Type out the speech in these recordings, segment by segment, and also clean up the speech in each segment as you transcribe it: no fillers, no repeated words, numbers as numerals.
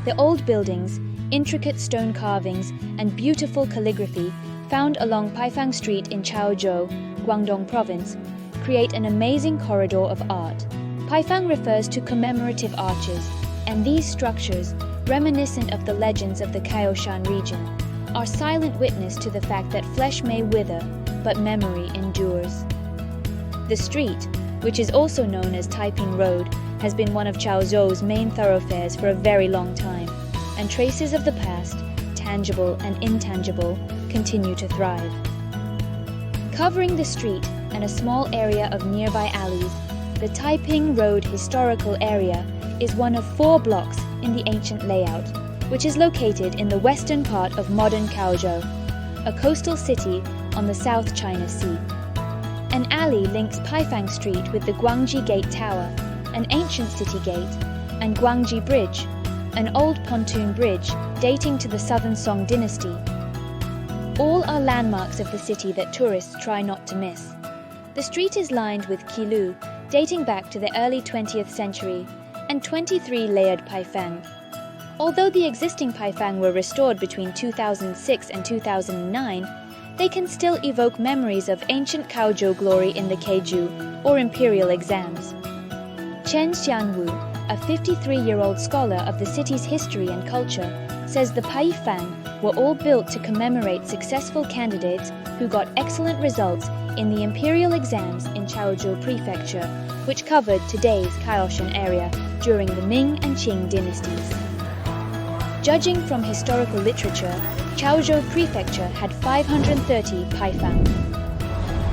The old buildings, intricate stone carvings, and beautiful calligraphy found along Paifang Street in Chaozhou, Guangdong Province, create an amazing corridor of art. Paifang refers to commemorative arches, and these structures, reminiscent of the legends of the Chaozhou region, are silent witness to the fact that flesh may wither, but memory endures. The street, which is also known as Taiping Road, has been one of Chaozhou's main thoroughfares for a very long time, and traces of the past, tangible and intangible, continue to thrive. Covering the street and a small area of nearby alleys, the Taiping Road historical area is one of 4 blocks in the ancient layout, which is located in the western part of modern Chaozhou, a coastal city on the South China Sea. An alley links Paifang Street with the Guangji Gate Tower, an ancient city gate, and Guangji Bridge, an old pontoon bridge dating to the Southern Song dynasty. All are landmarks of the city that tourists try not to miss. The street is lined with kilu, dating back to the early 20th century, and 23 layered paifang. Although the existing paifang were restored between 2006 and 2009, they can still evoke memories of ancient Chaozhou glory in the Keiju, or imperial exams. Chen Xianwu, a 53-year-old scholar of the city's history and culture, says the paifang were all built to commemorate successful candidates who got excellent results in the imperial exams in Chaozhou Prefecture, which covered today's Kaohsiung area during the Ming and Qing dynasties. Judging from historical literature, Chaozhou Prefecture had 530 paifang.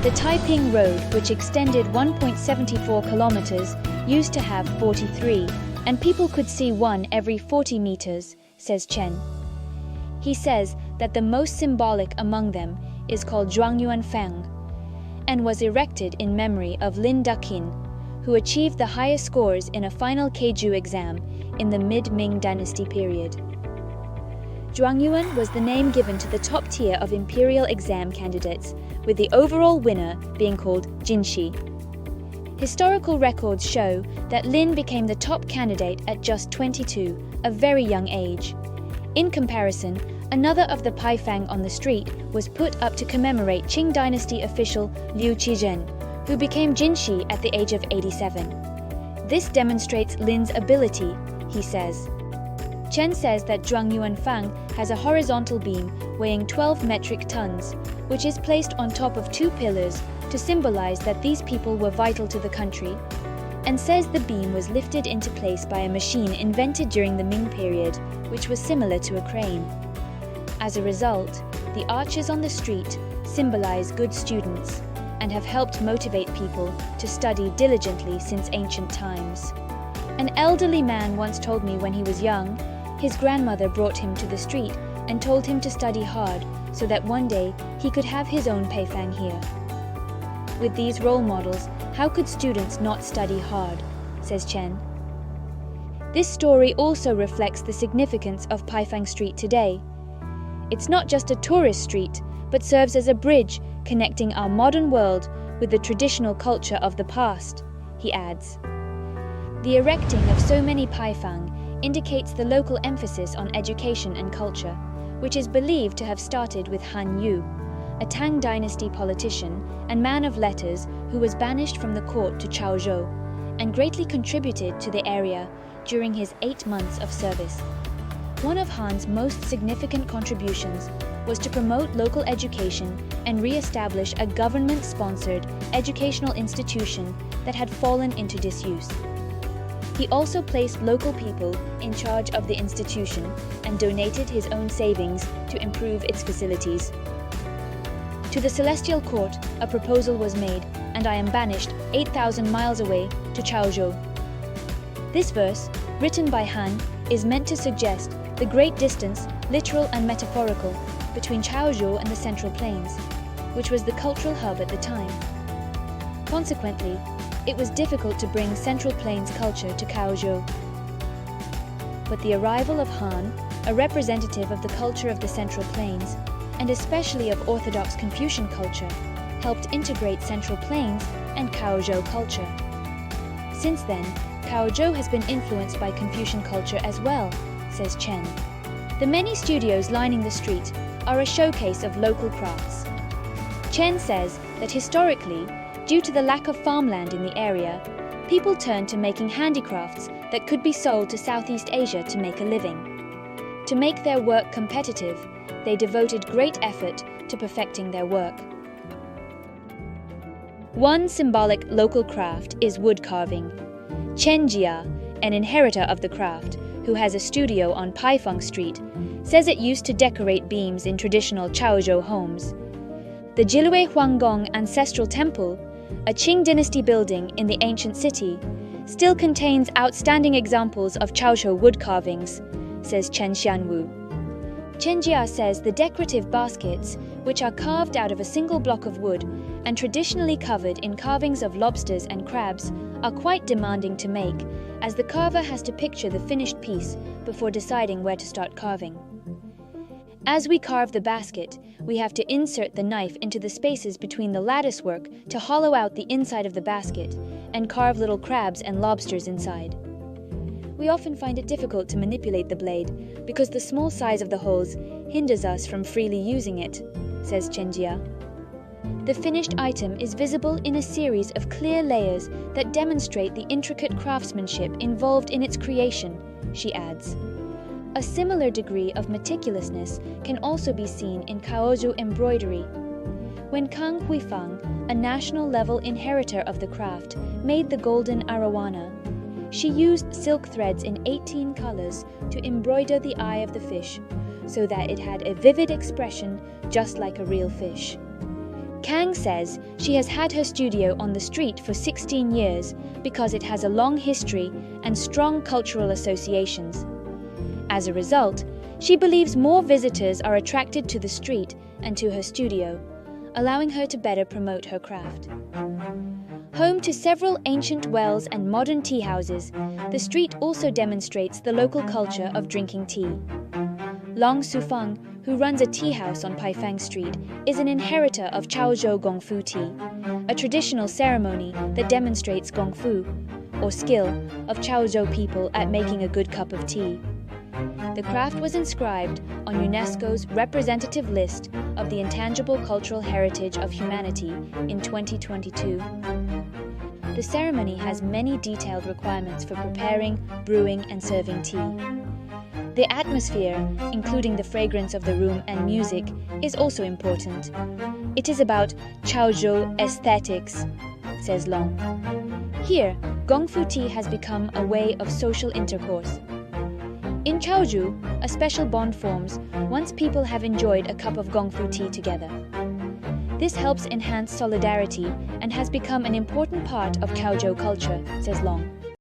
The Taiping Road, which extended 1.74 kilometers, used to have 43, and people could see one every 40 meters, says Chen. He says that the most symbolic among them is called Zhuangyuanfang, and was erected in memory of Lin Daqin, who achieved the highest scores in a final Keiju exam in the mid-Ming dynasty period. Zhuangyuan was the name given to the top tier of imperial exam candidates, with the overall winner being called Jinshi. Historical records show that Lin became the top candidate at just 22, a very young age. In comparison, another of the paifang on the street was put up to commemorate Qing dynasty official Liu Qizhen, who became Jinshi at the age of 87. This demonstrates Lin's ability, he says. Chen says that Zhuangyuanfang has a horizontal beam weighing 12 metric tons, which is placed on top of 2 pillars to symbolize that these people were vital to the country, and says the beam was lifted into place by a machine invented during the Ming period, which was similar to a crane. As a result, the arches on the street symbolize good students and have helped motivate people to study diligently since ancient times. An elderly man once told me when he was young, his grandmother brought him to the street and told him to study hard so that one day he could have his own paifang here. With these role models, how could students not study hard, says Chen. This story also reflects the significance of Paifang Street today. It's not just a tourist street, but serves as a bridge connecting our modern world with the traditional culture of the past, he adds. The erecting of so many paifang indicates the local emphasis on education and culture, which is believed to have started with Han Yu, a Tang dynasty politician and man of letters who was banished from the court to Chaozhou and greatly contributed to the area during his 8 months of service. One of Han's most significant contributions was to promote local education and re-establish a government-sponsored educational institution that had fallen into disuse. He also placed local people in charge of the institution and donated his own savings to improve its facilities. To the Celestial Court, a proposal was made, and I am banished 8,000 miles away to Chaozhou. This verse, written by Han, is meant to suggest the great distance, literal and metaphorical, between Chaozhou and the Central Plains, which was the cultural hub at the time. Consequently, it was difficult to bring Central Plains culture to Chaozhou. But the arrival of Han, a representative of the culture of the Central Plains, and especially of Orthodox Confucian culture, helped integrate Central Plains and Chaozhou culture. Since then, Chaozhou has been influenced by Confucian culture as well, says Chen. The many studios lining the street are a showcase of local crafts. Chen says that historically, due to the lack of farmland in the area, people turned to making handicrafts that could be sold to Southeast Asia to make a living. To make their work competitive, they devoted great effort to perfecting their work. One symbolic local craft is wood carving. Chen Jia, an inheritor of the craft, who has a studio on Paifang Street, says it used to decorate beams in traditional Chaozhou homes. The Jilue Huanggong Ancestral Temple, a Qing dynasty building in the ancient city, still contains outstanding examples of Chaozhou wood carvings, says Chen Xianwu. Chen Jia says the decorative baskets, which are carved out of a single block of wood and traditionally covered in carvings of lobsters and crabs, are quite demanding to make, as the carver has to picture the finished piece before deciding where to start carving. As we carve the basket, we have to insert the knife into the spaces between the latticework to hollow out the inside of the basket and carve little crabs and lobsters inside. We often find it difficult to manipulate the blade because the small size of the holes hinders us from freely using it, says Chen Jia. The finished item is visible in a series of clear layers that demonstrate the intricate craftsmanship involved in its creation, she adds. A similar degree of meticulousness can also be seen in Chaozhou embroidery. When Kang Huifang, a national-level inheritor of the craft, made the golden arowana, she used silk threads in 18 colors to embroider the eye of the fish, so that it had a vivid expression just like a real fish. Kang says she has had her studio on the street for 16 years because it has a long history and strong cultural associations. As a result, she believes more visitors are attracted to the street and to her studio, allowing her to better promote her craft. Home to several ancient wells and modern tea houses, the street also demonstrates the local culture of drinking tea. Long Sufeng, who runs a tea house on Paifang Street, is an inheritor of Chaozhou gongfu tea, a traditional ceremony that demonstrates gongfu, or skill, of Chaozhou people at making a good cup of tea. The craft was inscribed on UNESCO's representative list of the intangible cultural heritage of humanity in 2022. The ceremony has many detailed requirements for preparing, brewing, and serving tea. The atmosphere, including the fragrance of the room and music, is also important. It is about Chaozhou aesthetics, says Long. Here, gongfu tea has become a way of social intercourse. In Chaozhou, a special bond forms once people have enjoyed a cup of gongfu tea together. This helps enhance solidarity and has become an important part of Chaozhou culture, says Long.